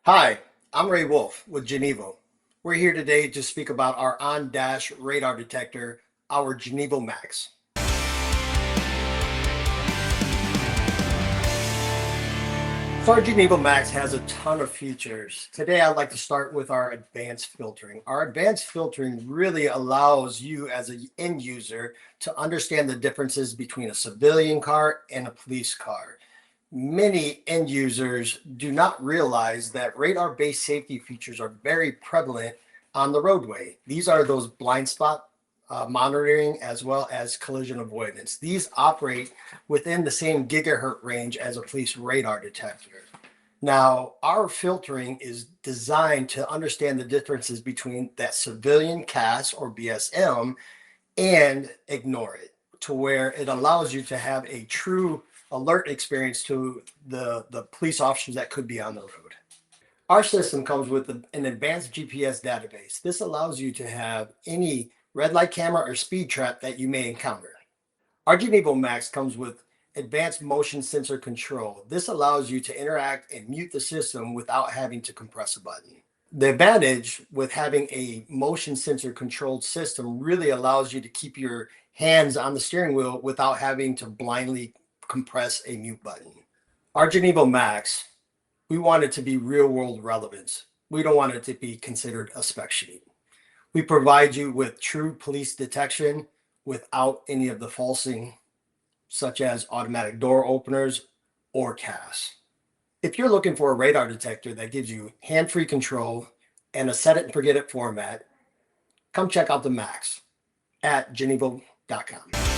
Hi, I'm Ray Wolf with Genevo. We're here today to speak about our on-dash radar detector, our Genevo Max. So our Genevo Max has a ton of features. Today I'd like to start with our advanced filtering. Our advanced filtering really allows you as an end user to understand the differences between a civilian car and a police car. Many end users do not realize that radar-based safety features are very prevalent on the roadway. These are those blind spot monitoring as well as collision avoidance. These operate within the same gigahertz range as a police radar detector. Now, our filtering is designed to understand the differences between that civilian CAS or BSM and ignore it, to where it allows you to have a true alert experience to the police officers that could be on the road. Our system comes with an advanced GPS database. This allows you to have any red light camera or speed trap that you may encounter. Our Genevo Max comes with advanced motion sensor control. This allows you to interact and mute the system without having to compress a button. The advantage with having a motion sensor controlled system really allows you to keep your hands on the steering wheel without having to blindly compress a mute button. Our Genevo Max, we want it to be real world relevance. We don't want it to be considered a spec sheet. We provide you with true police detection without any of the falsing, such as automatic door openers or CAS. If you're looking for a radar detector that gives you hand-free control and a set it and forget it format, come check out the Max at genevo.com.